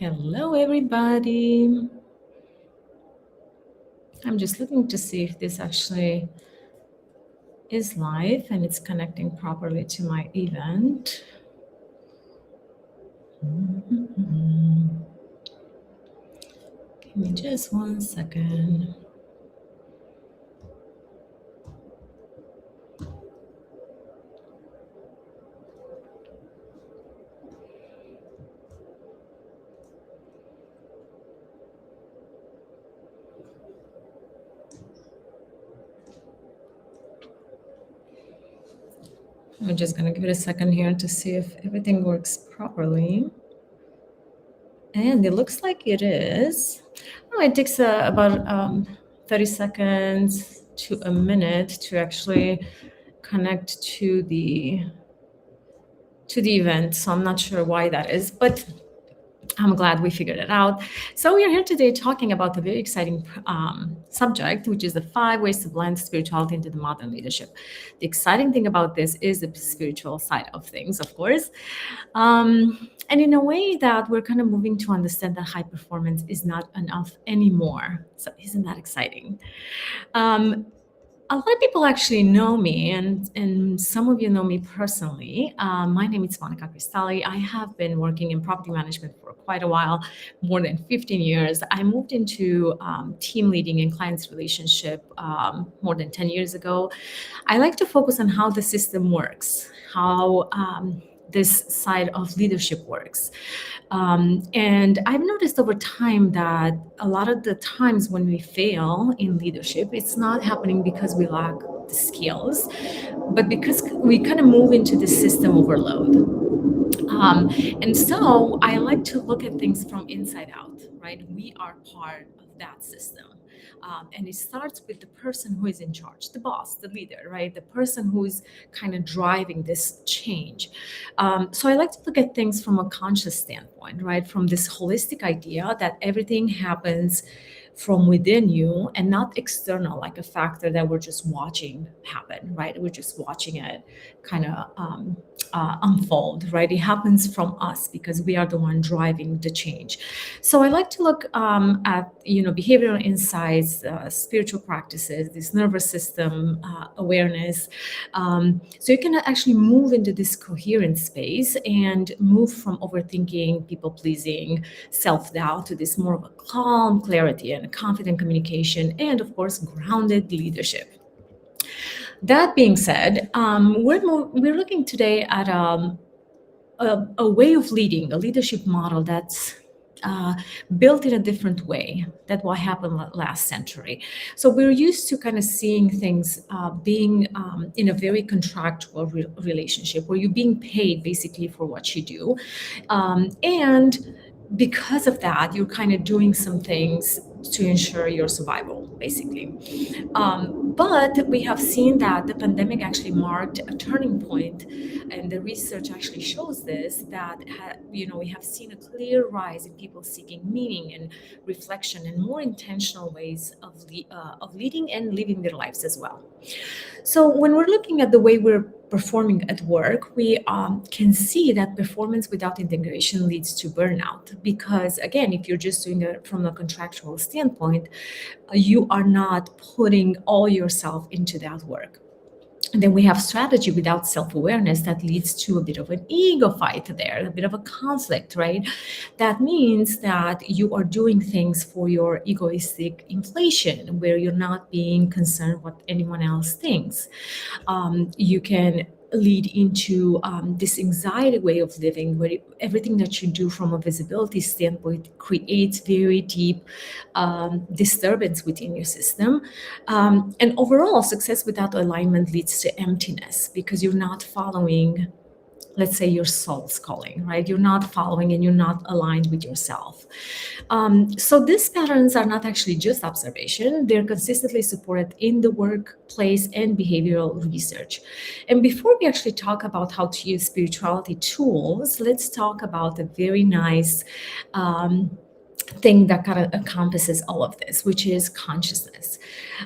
Hello, everybody. I'm just looking to see if this actually is live and it's connecting properly to my event. Give me just 1 second. I'm just going to give it a second here to see if everything works properly. And it looks like it is. Oh, it takes about 30 seconds to a minute to actually connect to the event. So I'm not sure why that is, but I'm glad we figured it out. So we are here today talking about a very exciting subject, which is the 5 ways to blend spirituality into the modern leadership. The exciting thing about this is the spiritual side of things, of course. And in a way that we're kind of moving to understand that high performance is not enough anymore. So isn't that exciting? A lot of people actually know me, and some of you know me personally. My name is 𝗬𝗂_𝗫. I have been working in property management for quite a while, more than 15 years. I moved into team leading and clients relationship more than 10 years ago. I like to focus on how the system works, how this side of leadership works. And I've noticed over time that a lot of the times when we fail in leadership, it's not happening because we lack the skills, but because we kind of move into the system overload. And so I like to look at things from inside out, right? We are part of that system. And it starts with the person who is in charge, the boss, the leader, right? The person who is kind of driving this change. So I like to look at things from a conscious standpoint, right? From this holistic idea that everything happens from within you and not external, like a factor that we're just watching happen, right? We're just watching it kind of unfold, right? It happens from us because we are the one driving the change. So I like to look at, behavioral insights, spiritual practices, this nervous system awareness. So you can actually move into this coherent space and move from overthinking, people pleasing, self-doubt to this more of a calm clarity and confident communication, and of course, grounded leadership. That being said, we're looking today at a way of leading, a leadership model that's built in a different way than what happened last century. So we're used to kind of seeing things being in a very contractual relationship where you're being paid basically for what you do. And because of that, you're kind of doing some things to ensure your survival, basically. But we have seen that the pandemic actually marked a turning point, and the research actually shows this, that we have seen a clear rise in people seeking meaning and reflection and more intentional ways of leading and living their lives as well. So when we're looking at the way we're performing at work, we can see that performance without integration leads to burnout. Because again, if you're just doing it from a contractual standpoint, you are not putting all yourself into that work. And then we have strategy without self-awareness that leads to a bit of an ego fight there, a bit of a conflict, right? That means that you are doing things for your egoistic inflation, where you're not being concerned what anyone else thinks. You can lead into this anxiety way of living, where everything that you do from a visibility standpoint creates very deep disturbance within your system. And overall, success without alignment leads to emptiness, because you're not following, let's say, your soul's calling, right? You're not following and you're not aligned with yourself. So these patterns are not actually just observation. They're consistently supported in the workplace and behavioral research. And before we actually talk about how to use spirituality tools, let's talk about a very nice thing that kind of encompasses all of this, which is consciousness.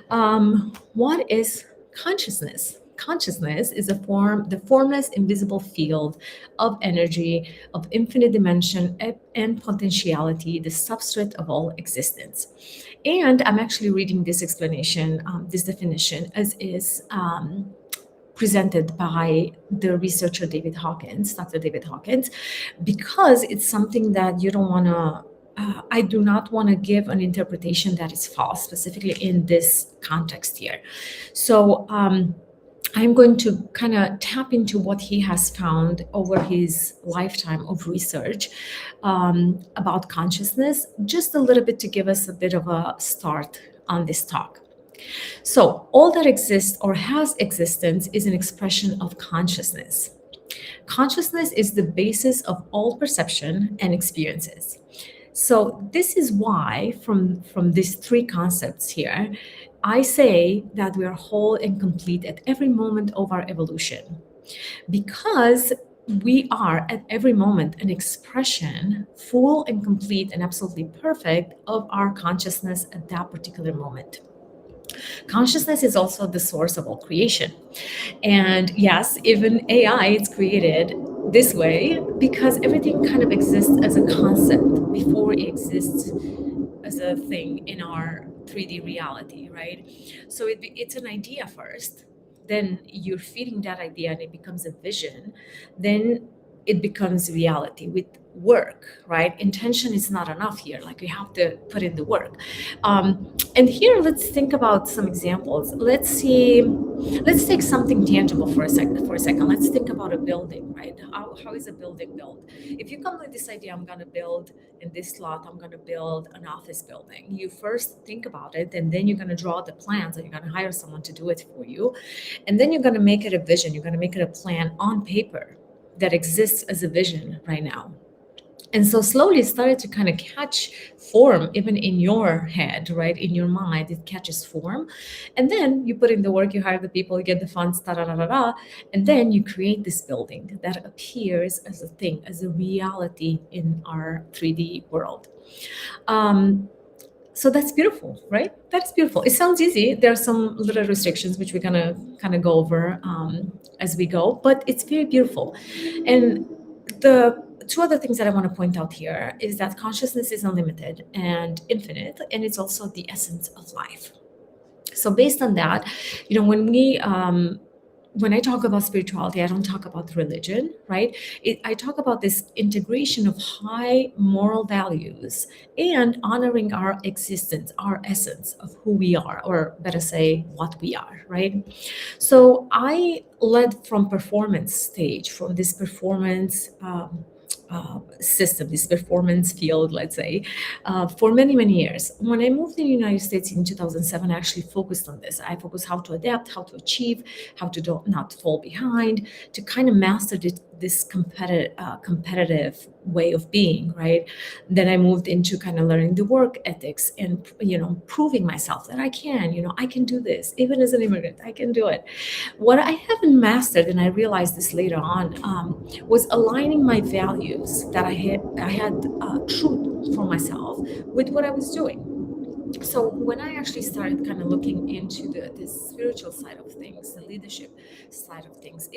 What is consciousness? Consciousness is the formless, invisible field of energy, of infinite dimension and potentiality, the substrate of all existence. And I'm actually reading this explanation, this definition, as is presented by the researcher Dr. David Hawkins, because it's something that you don't want to I do not want to give an interpretation that is false, specifically in this context here. So I'm going to kind of tap into what he has found over his lifetime of research about consciousness, just a little bit to give us a bit of a start on this talk. So all that exists or has existence is an expression of consciousness. Consciousness is the basis of all perception and experiences. So this is why from these three concepts here, I say that we are whole and complete at every moment of our evolution, because we are at every moment an expression, full and complete and absolutely perfect, of our consciousness at that particular moment. Consciousness is also the source of all creation. And yes, even AI is created this way because everything kind of exists as a concept before it exists as a thing in our 3D reality, right? So it's an idea first, then you're feeding that idea and it becomes a vision, then it becomes reality with work, right? Intention is not enough here. Like, we have to put in the work. And here, let's think about some examples. Let's take something tangible for a second. Let's think about a building, right? How is a building built? If you come with this idea, I'm going to build in this lot, I'm going to build an office building. You first think about it, and then you're going to draw the plans, and you're going to hire someone to do it for you. And then you're going to make it a vision. You're going to make it a plan on paper that exists as a vision right now. And so slowly it started to kind of catch form, even in your head, right? In your mind, it catches form. And then you put in the work, you hire the people, you get the funds, and then you create this building that appears as a thing, as a reality in our 3D world. So that's beautiful, right? That's beautiful. It sounds easy. There are some little restrictions which we're gonna kind of go over as we go, but it's very beautiful. And the two other things that I want to point out here is that consciousness is unlimited and infinite, and it's also the essence of life. So based on that, when I talk about spirituality, I don't talk about religion, right? I talk about this integration of high moral values and honoring our existence, our essence of who we are, or better say, what we are, right? So I led from performance stage, from this performance system, this performance field, let's say, for many, many years. When I moved to the United States in 2007, I actually focused on this. I focused how to adapt, how to achieve, how to not fall behind, to kind of master this competitive way of being, right? Then I moved into kind of learning the work ethics and, proving myself that I can do this. Even as an immigrant, I can do it. What I haven't mastered, and I realized this later on, was aligning my values that I had truth for myself with what I was doing. So when I actually started kind of looking into the spiritual side of things, the leadership side of things,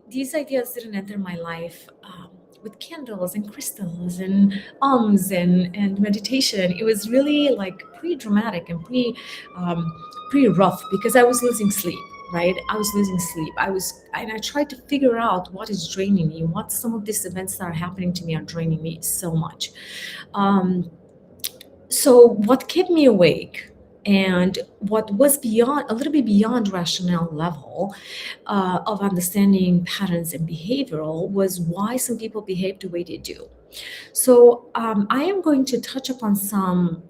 these ideas didn't enter my life with candles and crystals and and meditation. It was really like pretty dramatic and pretty rough, because I was losing sleep. Right? I was losing sleep. And I tried to figure out what is draining me, what some of these events that are happening to me are draining me so much. So what kept me awake, and what was a little bit beyond rational level of understanding patterns and behavioral, was why some people behave the way they do. So I am going to touch upon some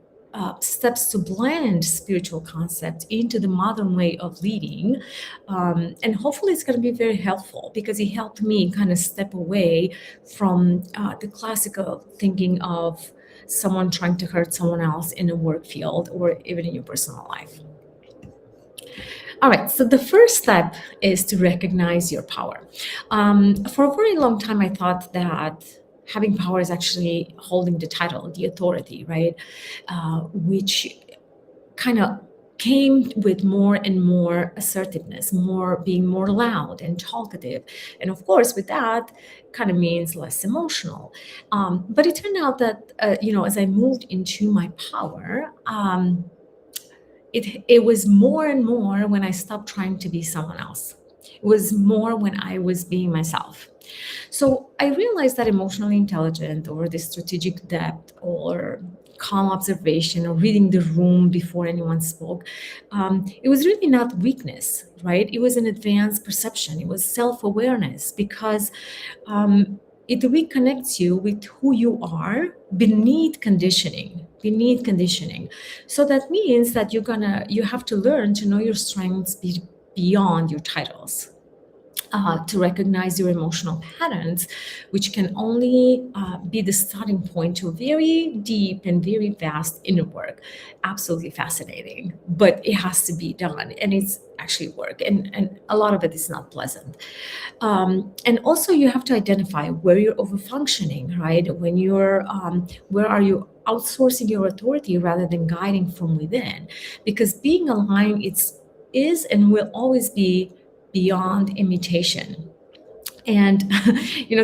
steps to blend spiritual concepts into the modern way of leading. And hopefully it's going to be very helpful, because it helped me kind of step away from the classical thinking of someone trying to hurt someone else in a work field or even in your personal life. All right, so the first step is to recognize your power. For a very long time, I thought that having power is actually holding the title, the authority, right? Which kind of came with more and more assertiveness, being more loud and talkative. And of course, with that kind of means less emotional. But it turned out that, as I moved into my power, it was more and more when I stopped trying to be someone else. It was more when I was being myself. So I realized that emotionally intelligent, or the strategic depth, or calm observation, or reading the room before anyone spoke, it was really not weakness, right? It was an advanced perception. It was self-awareness, because it reconnects you with who you are beneath conditioning. So that means that you have to learn to know your strengths beyond your titles. To recognize your emotional patterns, which can only be the starting point to a very deep and very vast inner work. Absolutely fascinating, but it has to be done, and it's actually work, and a lot of it is not pleasant. And also you have to identify where you're overfunctioning, right? When you're, where are you outsourcing your authority rather than guiding from within? Because being aligned is and will always be beyond imitation. And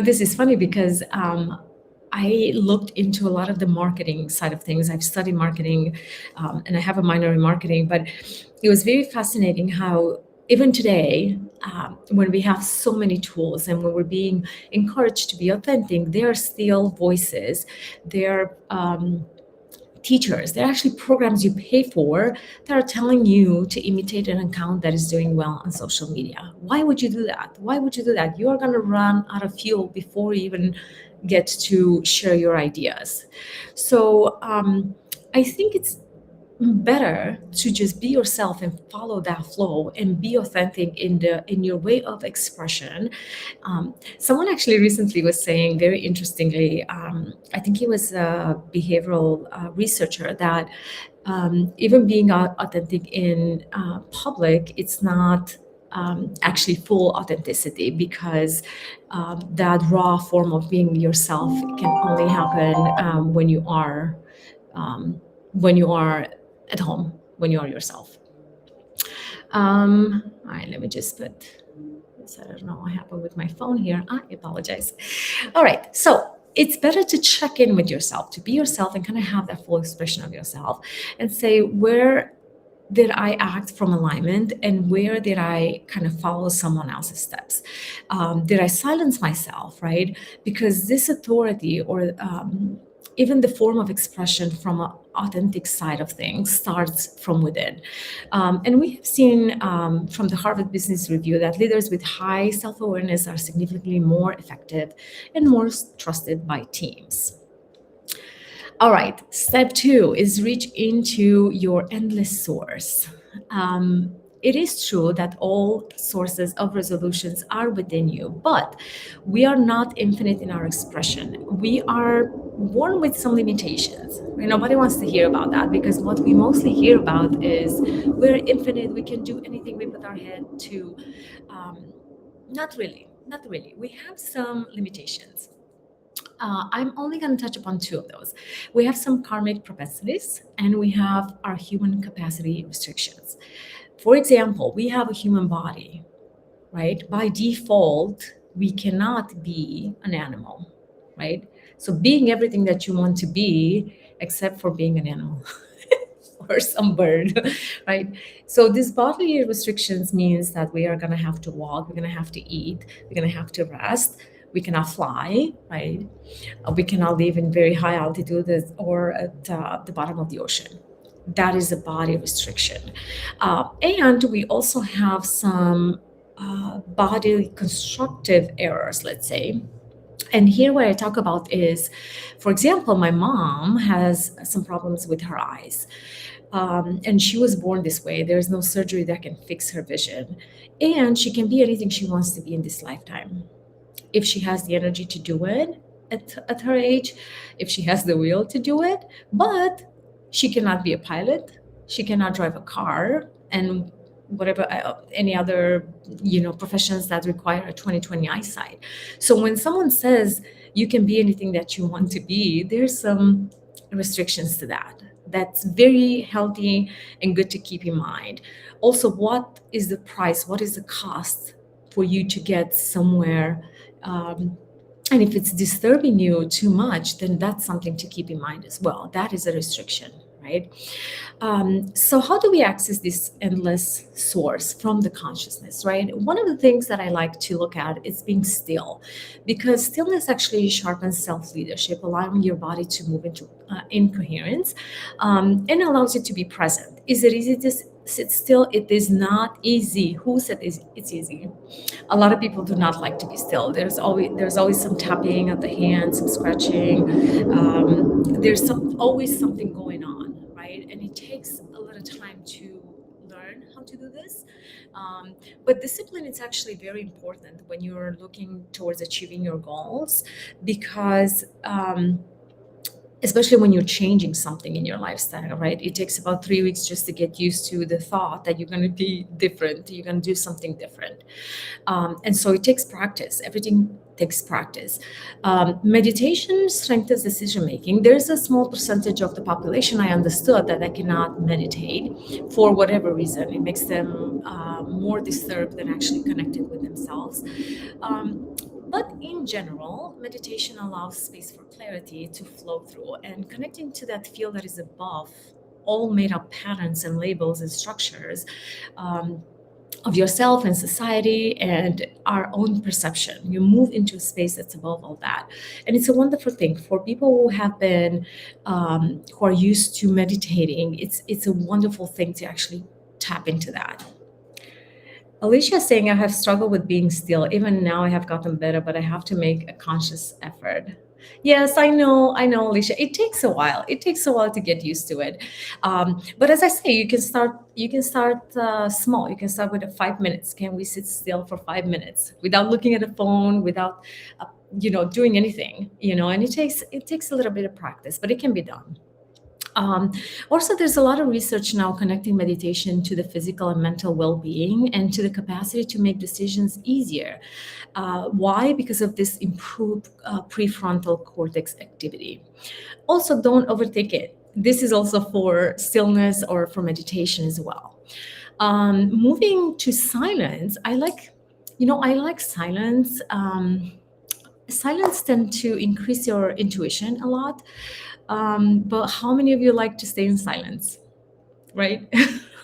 this is funny because I looked into a lot of the marketing side of things. I've studied marketing, and I have a minor in marketing, but it was very fascinating how even today, when we have so many tools and when we're being encouraged to be authentic, there are still voices, there are teachers, there are actually programs you pay for that are telling you to imitate an account that is doing well on social media. Why would you do that? You are going to run out of fuel before you even get to share your ideas. So I think it's better to just be yourself and follow that flow and be authentic in your way of expression. Someone actually recently was saying, very interestingly, I think he was a behavioral researcher, that even being authentic in public, it's not actually full authenticity, because that raw form of being yourself can only happen when you are at home, when you are yourself. All right, let me just put this. I don't know what happened with my phone here. I apologize. All right, so it's better to check in with yourself, to be yourself and kind of have that full expression of yourself, and say, where did I act from alignment, and where did I kind of follow someone else's steps? Did I silence myself, right? Because this authority, or even the form of expression from an authentic side of things, starts from within. And we have seen from the Harvard Business Review that leaders with high self-awareness are significantly more effective and more trusted by teams. All right, step 2 is reach into your endless source. It is true that all sources of resolutions are within you, but we are not infinite in our expression. We are born with some limitations. Nobody wants to hear about that, because what we mostly hear about is we're infinite, we can do anything we put our head to. Not really. We have some limitations. I'm only going to touch upon 2 of those. We have some karmic propensities, and we have our human capacity restrictions. For example, we have a human body, right? By default, we cannot be an animal, right? So being everything that you want to be, except for being an animal or some bird, right? So these bodily restrictions means that we are going to have to walk, we're going to have to eat, we're going to have to rest. We cannot fly, right? We cannot live in very high altitude or at the bottom of the ocean. That is a body restriction. And we also have some bodily constructive errors, let's say. And here what I talk about is, for example, my mom has some problems with her eyes. And she was born this way. There's no surgery that can fix her vision. And she can be anything she wants to be in this lifetime, if she has the energy to do it at her age, if she has the will to do it. But she cannot be a pilot, she cannot drive a car, and whatever any other professions that require a 20/20 eyesight. So when someone says you can be anything that you want to be, there's some restrictions to that. That's very healthy and good to keep in mind. Also, what is the price? What is the cost for you to get somewhere? And if it's disturbing you too much, then that's something to keep in mind as well. That is a restriction, right? So how do we access this endless source from the consciousness, right? One of the things that I like to look at is being still, because stillness actually sharpens self-leadership, allowing your body to move into incoherence, and allows you to be present. Is it easy to sit still? It is not easy. Who said it's easy? A lot of people do not like to be still. There's always some tapping of the hands, some scratching. There's always something going on, right? And it takes a little time to learn how to do this. But discipline is actually very important when you're looking towards achieving your goals, because especially when you're changing something in your lifestyle, right? It takes about 3 weeks just to get used to the thought that you're going to be different, you're going to do something different. And so it takes practice. Everything takes practice. Meditation strengthens decision-making. There's a small percentage of the population, I understood, that cannot meditate for whatever reason. It makes them more disturbed than actually connected with themselves. But in general, meditation allows space for clarity to flow through, and connecting to that field that is above all made up patterns and labels and structures of yourself and society and our own perception. You move into a space that's above all that. And it's a wonderful thing for people who have been, who are used to meditating. It's a wonderful thing to actually tap into that. Alicia is saying, I have struggled with being still. Even now I have gotten better, but I have to make a conscious effort. Yes, I know, Alicia. It takes a while. It takes a while to get used to it. But as I say, you can start small. You can start with 5 minutes. Can we sit still for 5 minutes without looking at the phone, without doing anything, and it takes a little bit of practice, but it can be done. Also, there's a lot of research now connecting meditation to the physical and mental well-being and to the capacity to make decisions easier. Why? Because of this improved prefrontal cortex activity. Also, don't overthink it. This is also for stillness or for meditation as well. Moving to silence, I like silence. Silence tends to increase your intuition a lot. But how many of you like to stay in silence, right?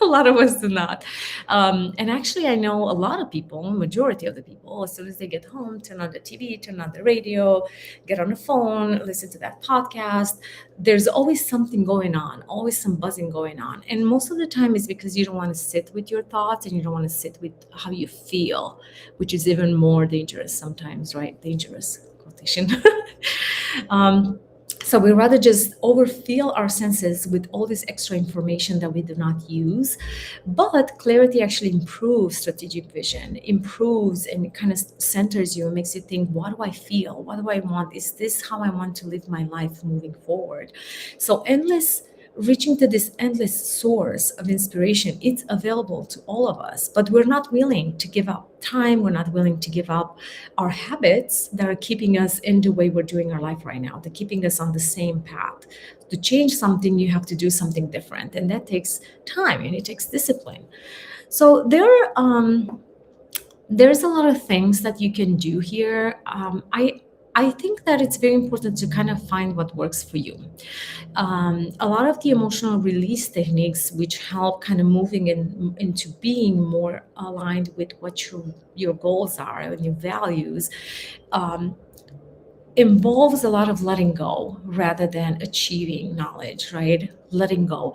A lot of us do not. And actually, I know a lot of people, majority of the people, as soon as they get home, turn on the TV, turn on the radio, get on the phone, listen to that podcast. There's always something going on, always some buzzing going on. And most of the time is because you don't want to sit with your thoughts and you don't want to sit with how you feel, which is even more dangerous sometimes, right? Dangerous quotation. So we rather just overfill our senses with all this extra information that we do not use. But clarity actually improves strategic vision, improves and kind of centers you and makes you think, what do I feel? What do I want? Is this how I want to live my life moving forward? So reaching to this endless source of inspiration, it's available to all of us, but we're not willing to give up time. We're not willing to give up our habits that are keeping us in the way we're doing our life right now. They're keeping us on the same path. To change something, you have to do something different, and that takes time and it takes discipline. So there's a lot of things that you can do here. I think that it's very important to kind of find what works for you. A lot of the emotional release techniques, which help kind of moving into being more aligned with what your goals are and your values, involves a lot of letting go rather than achieving knowledge, right? Letting go.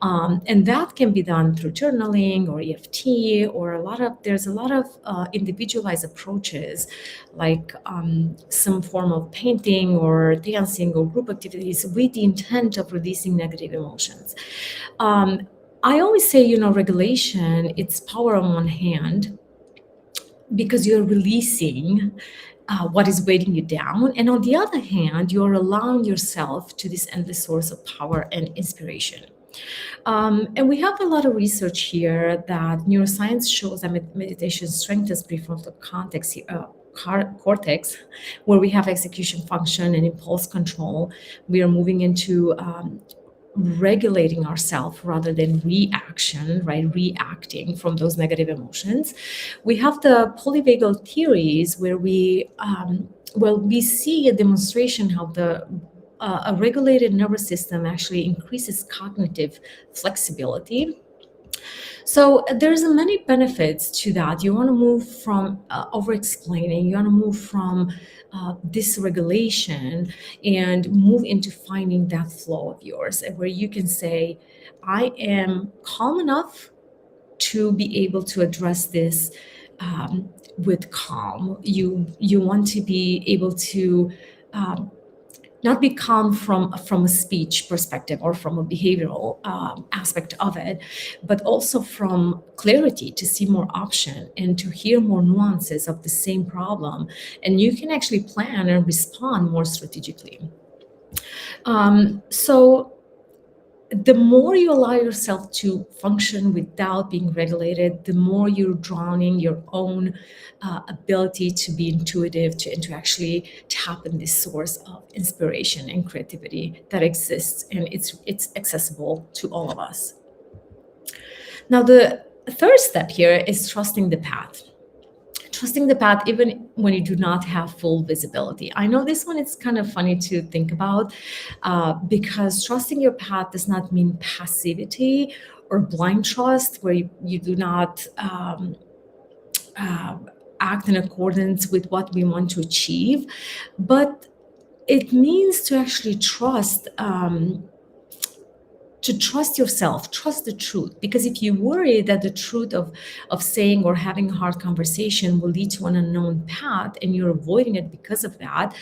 And that can be done through journaling or EFT, or there's a lot of individualized approaches, like some form of painting or dancing or group activities with the intent of releasing negative emotions. I always say, regulation, it's power on one hand, because you're releasing what is weighing you down. And on the other hand, you're allowing yourself to this endless source of power and inspiration. And we have a lot of research here that neuroscience shows that meditation strengthens prefrontal cortex, where we have execution function and impulse control. We are moving into regulating ourselves rather than reaction, right? Reacting from those negative emotions. We have the polyvagal theories where we see a demonstration how a regulated nervous system actually increases cognitive flexibility. So there's many benefits to that. You want to move from over-explaining, you want to move from dysregulation and move into finding that flow of yours, and where you can say, I am calm enough to be able to address this with calm. You want to be able to not be calm from a speech perspective or from a behavioral aspect of it, but also from clarity, to see more option and to hear more nuances of the same problem. And you can actually plan and respond more strategically. So the more you allow yourself to function without being regulated, the more you're drowning your own ability to be intuitive, to actually tap in this source of inspiration and creativity that exists, and it's accessible to all of us. Now, the third step here is trusting the path. Trusting the path even when you do not have full visibility. I know this one is kind of funny to think about because trusting your path does not mean passivity or blind trust, where you do not act in accordance with what we want to achieve, but it means to actually trust yourself, trust the truth. Because if you worry that the truth of saying or having a hard conversation will lead to an unknown path and you're avoiding it because of that,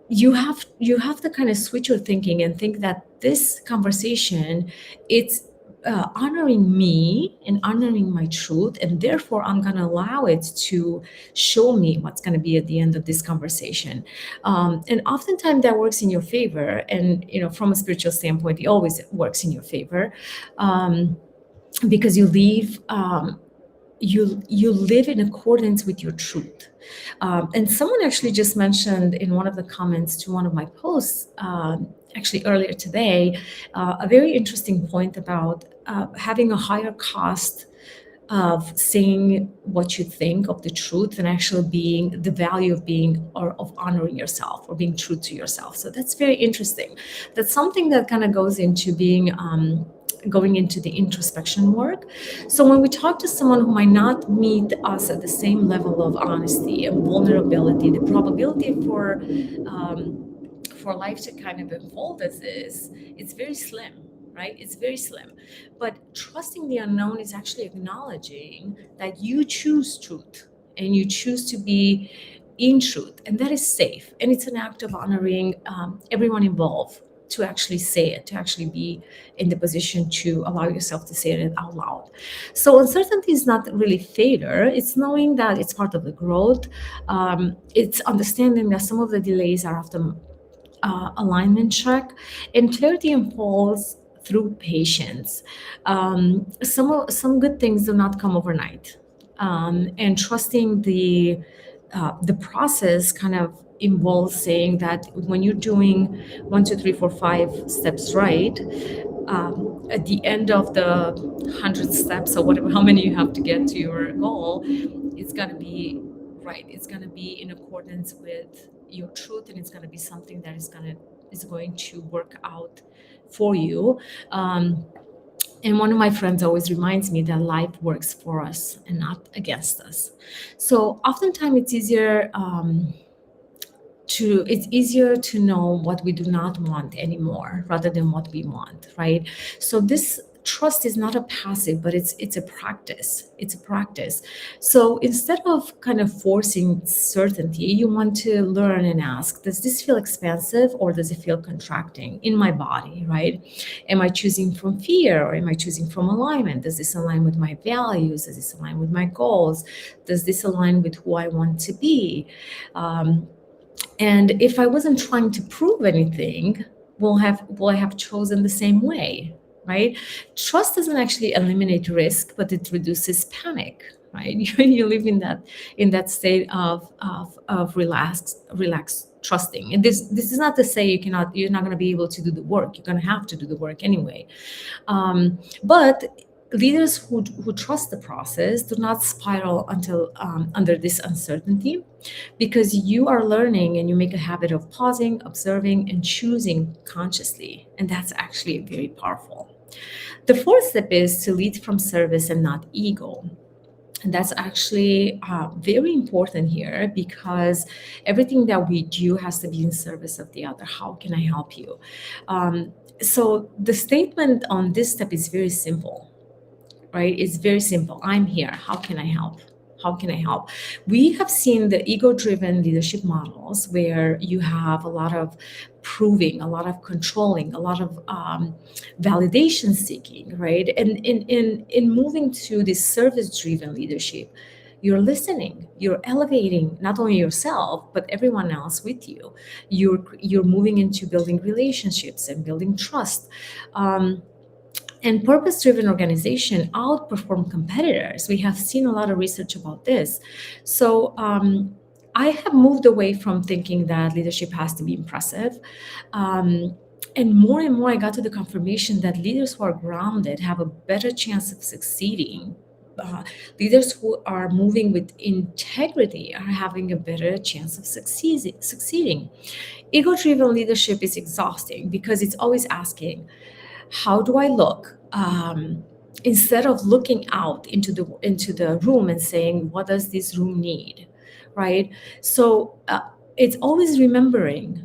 you have to kind of switch your thinking and think that this conversation, it's honoring me and honoring my truth, and therefore I'm going to allow it to show me what's going to be at the end of this conversation. And oftentimes that works in your favor, and from a spiritual standpoint, it always works in your favor, because you live in accordance with your truth. And someone actually just mentioned in one of the comments to one of my posts, actually earlier today, a very interesting point about having a higher cost of saying what you think of the truth and actually being the value of being or of honoring yourself or being true to yourself. So that's very interesting. That's something that kind of goes into being going into the introspection work. So when we talk to someone who might not meet us at the same level of honesty and vulnerability, the probability for life to kind of unfold as this, it's very slim, right? It's very slim. But trusting the unknown is actually acknowledging that you choose truth and you choose to be in truth, and that is safe. And it's an act of honoring everyone involved to actually say it, to actually be in the position to allow yourself to say it out loud. So uncertainty is not really failure. It's knowing that it's part of the growth. It's understanding that some of the delays are often alignment check, and clarity unfolds through patience. Some good things do not come overnight, and trusting the process kind of involves saying that when you're doing 1, 2, 3, 4, 5 steps right, at the end of the 100 steps or whatever, how many you have to get to your goal, it's going to be right. It's going to be in accordance with your truth, and it's going to be something that is going to work out for you. And one of my friends always reminds me that life works for us and not against us. So oftentimes it's easier to know what we do not want anymore rather than what we want, right? So this trust is not a passive, but it's a practice. It's a practice. So instead of kind of forcing certainty, you want to learn and ask, does this feel expansive or does it feel contracting in my body, right? Am I choosing from fear or am I choosing from alignment? Does this align with my values? Does this align with my goals? Does this align with who I want to be? And if I wasn't trying to prove anything, will I have chosen the same way? Right? Trust doesn't actually eliminate risk, but it reduces panic, right? You live in that state of relaxed trusting. And this is not to say you're not going to be able to do the work. You're going to have to do the work anyway. But leaders who trust the process do not spiral until under this uncertainty, because you are learning and you make a habit of pausing, observing, and choosing consciously. And that's actually very powerful. The fourth step is to lead from service and not ego. And that's actually very important here, because everything that we do has to be in service of the other. How can I help you? So the statement on this step is very simple, right? It's very simple. I'm here. How can I help? How can I help? We have seen the ego-driven leadership models where you have a lot of proving, a lot of controlling, a lot of validation seeking, right? And in moving to this service-driven leadership, you're listening, you're elevating not only yourself, but everyone else with you. You're moving into building relationships and building trust. And purpose-driven organization outperform competitors. We have seen a lot of research about this. So I have moved away from thinking that leadership has to be impressive. And more I got to the confirmation that leaders who are grounded have a better chance of succeeding. Leaders who are moving with integrity are having a better chance of succeeding. Ego-driven leadership is exhausting because it's always asking, how do I look? Instead of looking out into the room and saying, what does this room need, right? So it's always remembering,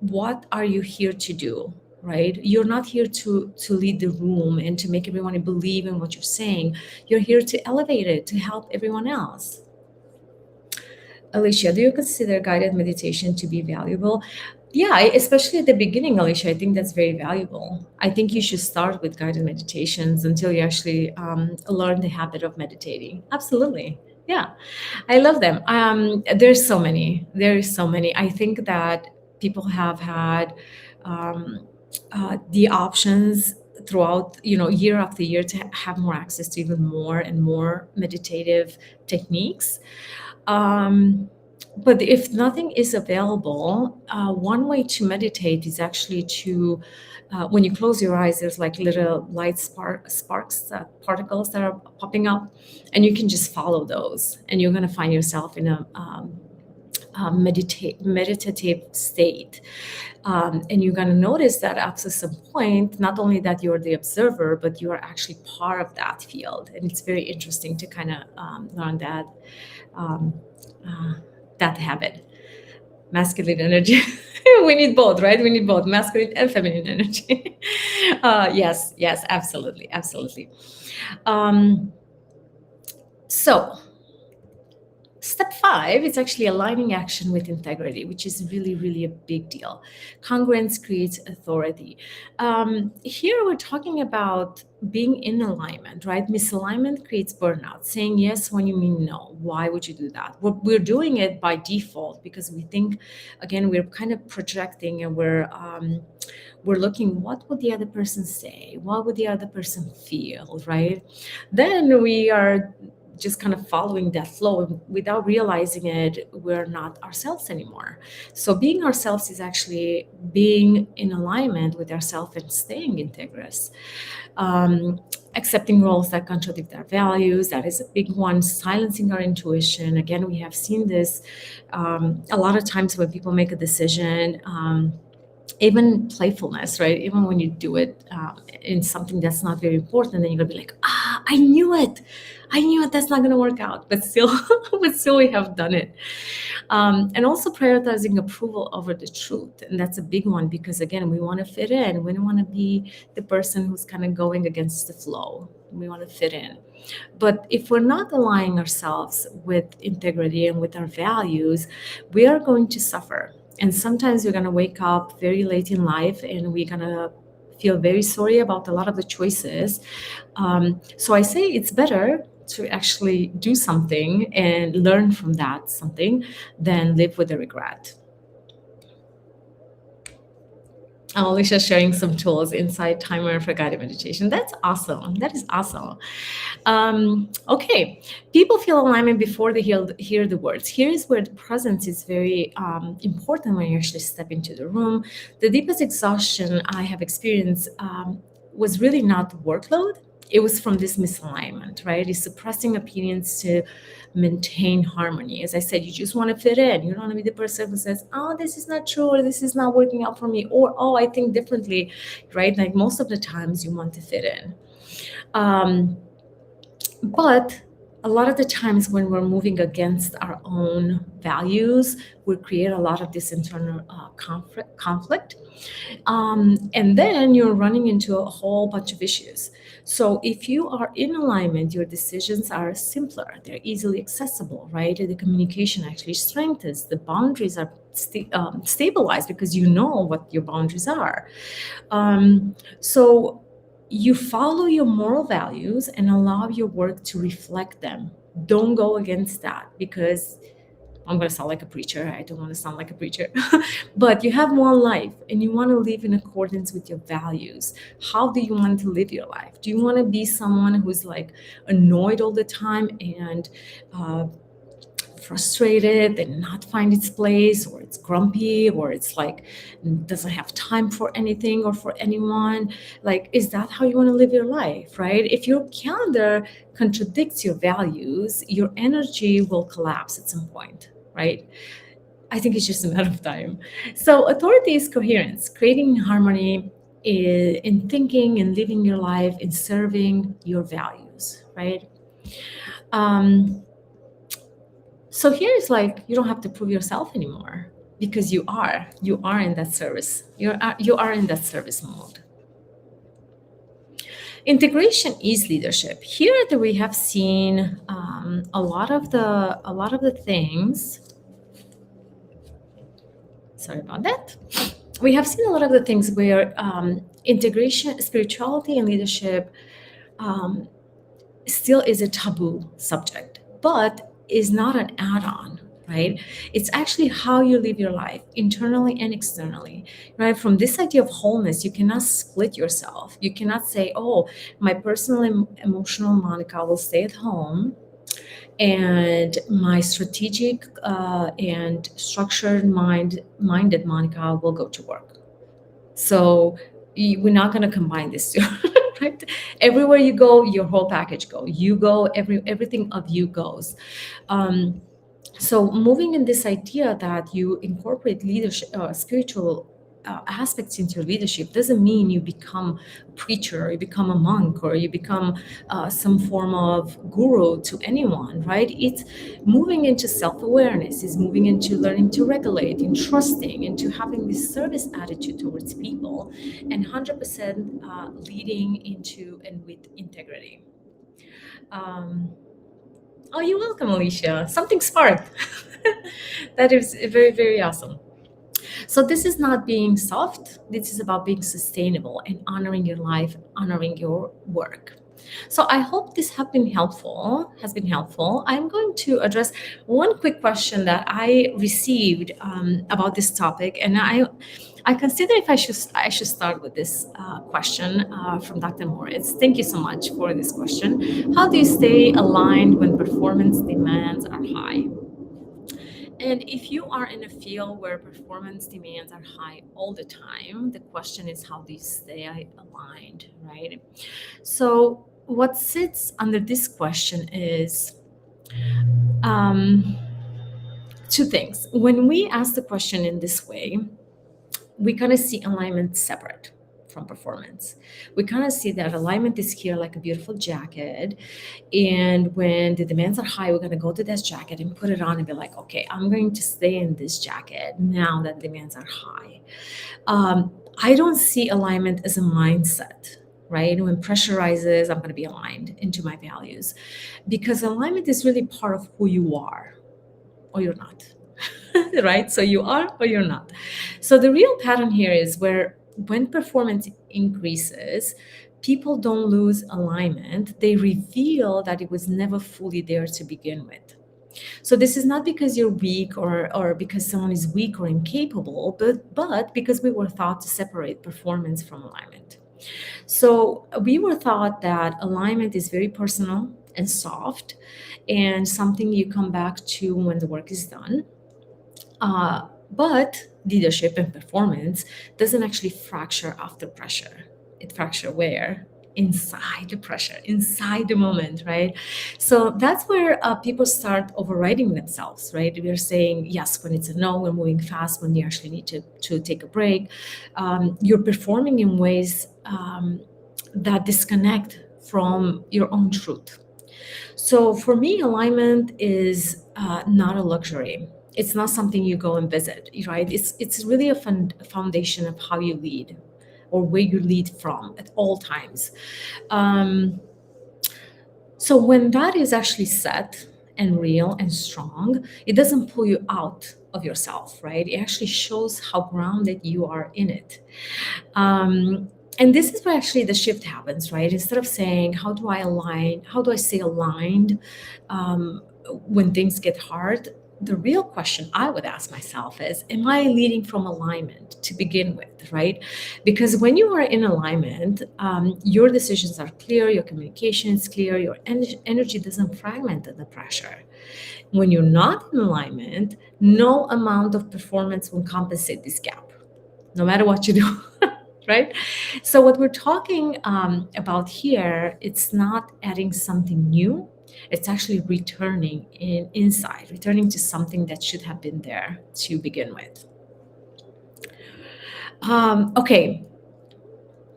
what are you here to do, right? You're not here to lead the room and to make everyone believe in what you're saying. You're here to elevate it, to help everyone else. Alicia, do you consider guided meditation to be valuable? Yeah, especially at the beginning, Alicia, I think that's very valuable. I think you should start with guided meditations until you actually learn the habit of meditating. Absolutely. Yeah, I love them. There's so many. I think that people have had the options throughout, year after year, to have more access to even more and more meditative techniques. But if nothing is available, one way to meditate is actually to, when you close your eyes, there's like little light sparks, particles that are popping up, and you can just follow those, and you're going to find yourself in a meditative state. And you're going to notice that up to some point, not only that you're the observer, but you are actually part of that field. And it's very interesting to kind of learn that that habit. Masculine energy. We need both, right? We need both masculine and feminine energy. Yes, absolutely. So step 5 is actually aligning action with integrity, which is really, really a big deal. Congruence creates authority. Here we're talking about being in alignment, right? Misalignment creates burnout. Saying yes when you mean no. Why would you do that? We're doing it by default because we think, again, we're kind of projecting, and we're looking, what would the other person say? What would the other person feel, right? Then we are just kind of following that flow. Without realizing it, we're not ourselves anymore. So being ourselves is actually being in alignment with ourselves and staying integrous. Accepting roles that contradict our values, that is a big one. Silencing our intuition. Again, we have seen this a lot of times when people make a decision. Even playfulness, right? Even when you do it in something that's not very important, then you're gonna be like, I knew it, that's not gonna work out, but still we have done it. And also prioritizing approval over the truth. And that's a big one, because again, we want to fit in. We don't want to be the person who's kind of going against the flow. We want to fit in. But if we're not aligning ourselves with integrity and with our values, we are going to suffer. And sometimes we're going to wake up very late in life and we're going to feel very sorry about a lot of the choices. So I say it's better to actually do something and learn from that something than live with the regret. Alicia sharing some tools inside timer for guided meditation. That's awesome. That is awesome. Okay, people feel alignment before they hear the words. Here is where the presence is very important when you actually step into the room. The deepest exhaustion I have experienced was really not the workload. It was from this misalignment, right? It's suppressing opinions to maintain harmony. As I said, you just want to fit in. You don't want to be the person who says, oh, this is not true, or this is not working out for me, or, oh, I think differently, right? Like most of the times you want to fit in. But a lot of the times when we're moving against our own values, we create a lot of this internal conflict. And then you're running into a whole bunch of issues. So if you are in alignment, your decisions are simpler. They're easily accessible, right? The communication actually strengthens. The boundaries are stabilized because you know what your boundaries are. So you follow your moral values and allow your work to reflect them. Don't go against that, because I'm going to sound like a preacher. I don't want to sound like a preacher. But you have one life and you want to live in accordance with your values. How do you want to live your life? Do you want to be someone who's like annoyed all the time and frustrated and not find its place, or it's grumpy, or it's like doesn't have time for anything or for anyone? Like, is that how you want to live your life, right? If your calendar contradicts your values, your energy will collapse at some point, right? I think it's just a matter of time. So authority is coherence, creating harmony in thinking and living your life, in serving your values, right? So here is like, you don't have to prove yourself anymore, because you are in that service. You are in that service mode. Integration is leadership. Here that we have seen a lot of the things. Sorry about that. We have seen a lot of the things where integration, spirituality, and leadership still is a taboo subject, but is not an add-on, right? It's actually how you live your life, internally and externally, right? From this idea of wholeness, you cannot split yourself. You cannot say, oh, my personal emotional Monica will stay at home, and my strategic and structured minded Monica will go to work. So we're not going to combine this two. Right? Everywhere you go, your whole package go. You go, everything of you goes. So moving in this idea that you incorporate leadership, spiritual aspects into your leadership, doesn't mean you become a preacher, or you become a monk, or you become some form of guru to anyone, right? It's moving into self-awareness, is moving into learning to regulate, and trusting, into having this service attitude towards people, and 100% leading into and with integrity. Oh, you're welcome, Alicia. Something sparked. That is very, very awesome. So this is not being soft. This is about being sustainable and honoring your life, honoring your work. So I hope this has been helpful. I'm going to address one quick question that I received about this topic, and I consider if I should start with this question from Dr. Moritz. Thank you so much for this question. How do you stay aligned when performance demands are high? And if you are in a field where performance demands are high all the time, the question is, how do you stay aligned, right? So what sits under this question is two things. When we ask the question in this way, we kind of see alignment separate from performance. We kind of see that alignment is here like a beautiful jacket, and when the demands are high, we're going to go to this jacket and put it on and be like, okay, I'm going to stay in this jacket now that demands are high. I don't see alignment as a mindset, right? When pressure rises, I'm going to be aligned into my values, because alignment is really part of who you are, or you're not. Right? So you are or you're not. So the real pattern here is where when performance increases, people don't lose alignment. They reveal that it was never fully there to begin with. So this is not because you're weak or because someone is weak or incapable, but because we were taught to separate performance from alignment. So we were taught that alignment is very personal and soft and something you come back to when the work is done. But leadership and performance doesn't actually fracture after pressure. It fractures where? Inside the pressure, inside the moment, right? So that's where people start overriding themselves, right? We're saying yes when it's a no, we're moving fast when you actually need to take a break. You're performing in ways that disconnect from your own truth. So for me, alignment is not a luxury. It's not something you go and visit, right? It's really a foundation of how you lead or where you lead from at all times. So when that is actually set and real and strong, it doesn't pull you out of yourself, right? It actually shows how grounded you are in it. And this is where actually the shift happens, right? Instead of saying, how do I stay aligned when things get hard? The real question I would ask myself is, am I leading from alignment to begin with, right? Because when you are in alignment, your decisions are clear, your communication is clear, your energy doesn't fragment under pressure. When you're not in alignment, no amount of performance will compensate this gap, no matter what you do. Right? So what we're talking about here, it's not adding something new. It's actually returning inside, returning to something that should have been there to begin with. Okay.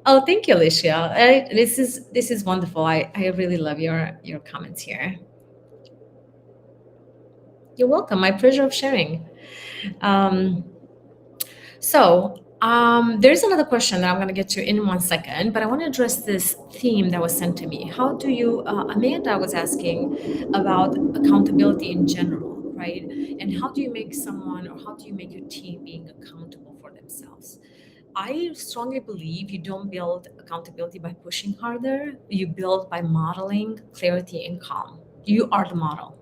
Oh, thank you, Alicia. This is wonderful. I really love your comments here. You're welcome. My pleasure of sharing. There's another question that I'm going to get to in 1 second, but I want to address this theme that was sent to me. How do you, Amanda was asking about accountability in general, right? And how do you make someone, or how do you make your team being accountable for themselves? I strongly believe you don't build accountability by pushing harder. You build by modeling clarity and calm. You are the model,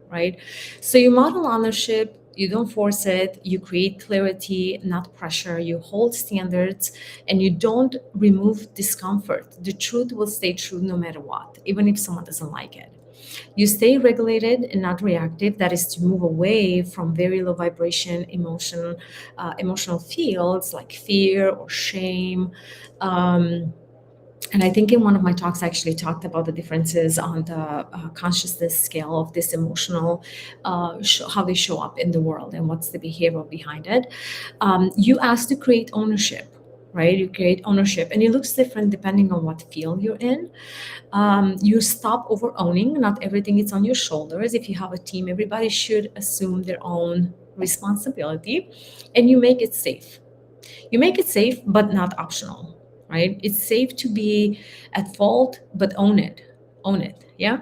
right? So you model ownership. You don't force it. You create clarity, not pressure. You hold standards, and you don't remove discomfort. The truth will stay true no matter what, even if someone doesn't like it. You stay regulated and not reactive. That is to move away from very low vibration emotional fields like fear or shame. And I think in one of my talks, I actually talked about the differences on the consciousness scale of this emotional, how they show up in the world and what's the behavior behind it. You ask to create ownership, right? You create ownership, and it looks different depending on what field you're in. You stop over owning. Not everything is on your shoulders. If you have a team, everybody should assume their own responsibility, and you make it safe. You make it safe, but not optional. Right? It's safe to be at fault, but own it. Own it. Yeah.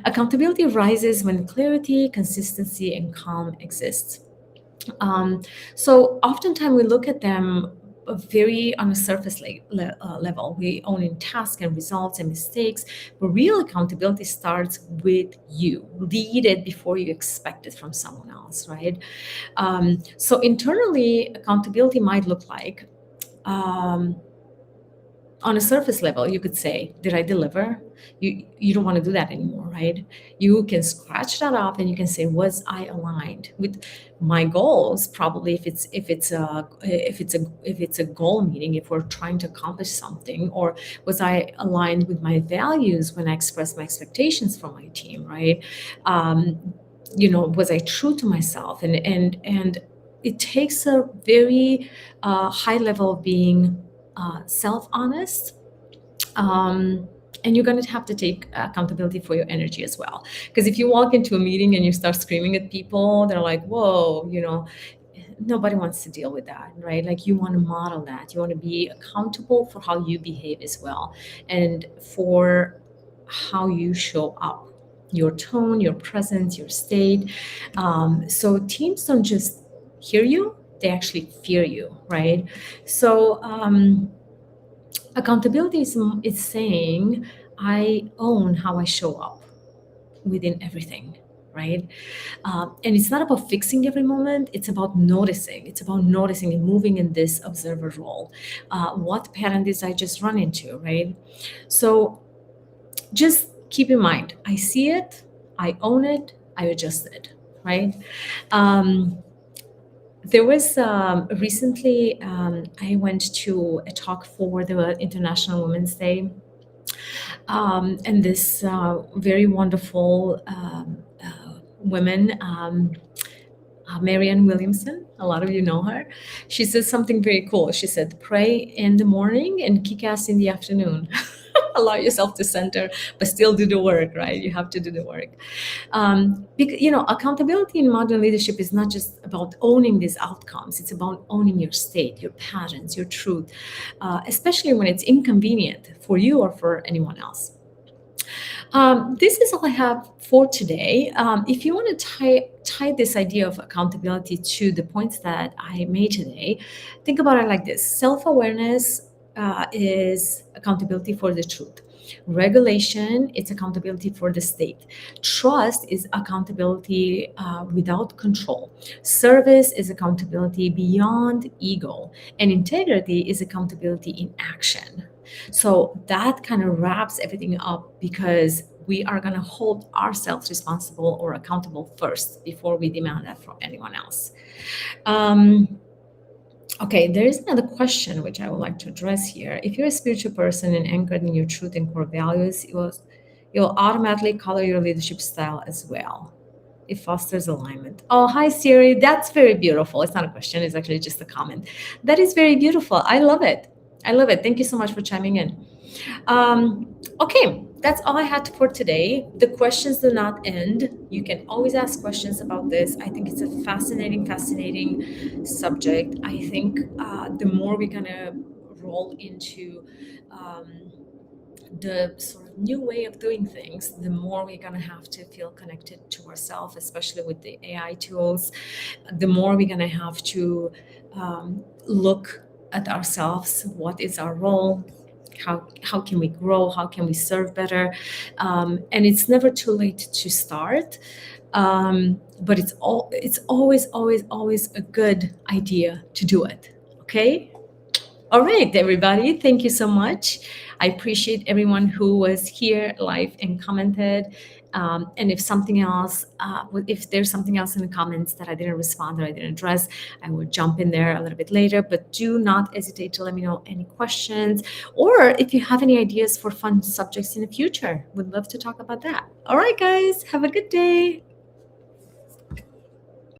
Accountability rises when clarity, consistency, and calm exists. So oftentimes we look at them very on a surface level. We own in tasks and results and mistakes, but real accountability starts with you. Lead it before you expect it from someone else, right? So internally, accountability might look like, on a surface level, you could say, did I deliver? You don't want to do that anymore, right? You can scratch that off and you can say, was I aligned with my goals? Probably if it's a goal meeting, if we're trying to accomplish something, or was I aligned with my values when I expressed my expectations for my team, right? Was I true to myself? And it takes a very high level of being self-honest, and you're going to have to take accountability for your energy as well. Because if you walk into a meeting and you start screaming at people, they're like, whoa, nobody wants to deal with that, right? Like, you want to model that. You want to be accountable for how you behave as well, and for how you show up, your tone, your presence, your state. So teams don't just hear you, they actually fear you, right? So accountability is saying, I own how I show up within everything. right? And it's not about fixing every moment. It's about noticing. It's about noticing and moving in this observer role. What pattern did I just run into, right? So just keep in mind, I see it, I own it, I adjust it, right? There was recently, I went to a talk for the International Women's Day. And this very wonderful woman, Marianne Williamson, a lot of you know her. She said something very cool. She said, pray in the morning and kick ass in the afternoon. Allow yourself to center, but still do the work, right? You have to do the work. Because, accountability in modern leadership is not just about owning these outcomes. It's about owning your state, your patterns, your truth, especially when it's inconvenient for you or for anyone else. This is all I have for today. If you want to tie this idea of accountability to the points that I made today, think about it like this. Self-awareness is accountability for the truth. Regulation, it's accountability for the state. Trust is accountability without control. Service is accountability beyond ego. And integrity is accountability in action. So that kind of wraps everything up, because we are going to hold ourselves responsible or accountable first before we demand that from anyone else. Okay, there is another question which I would like to address here. If you're a spiritual person and anchored in your truth and core values, you'll automatically color your leadership style as well. It fosters alignment. Oh, hi, Siri. That's very beautiful. It's not a question. It's actually just a comment. That is very beautiful. I love it. I love it. Thank you so much for chiming in. Okay, that's all I had for today. The questions do not end. You can always ask questions about this. I think it's a fascinating subject. I think the more we're going to roll into the sort of new way of doing things, the more we're going to have to feel connected to ourselves, especially with the AI tools. The more we're going to have to look at ourselves. What is our role? How can we grow? How can we serve better? And it's never too late to start. But it's always a good idea to do it. Okay? All right, everybody. Thank you so much. I appreciate everyone who was here live and commented. And if there's something else in the comments that I didn't respond or I didn't address, I will jump in there a little bit later. But do not hesitate to let me know any questions, or if you have any ideas for fun subjects in the future. Would love to talk about that. All right, guys. Have a good day.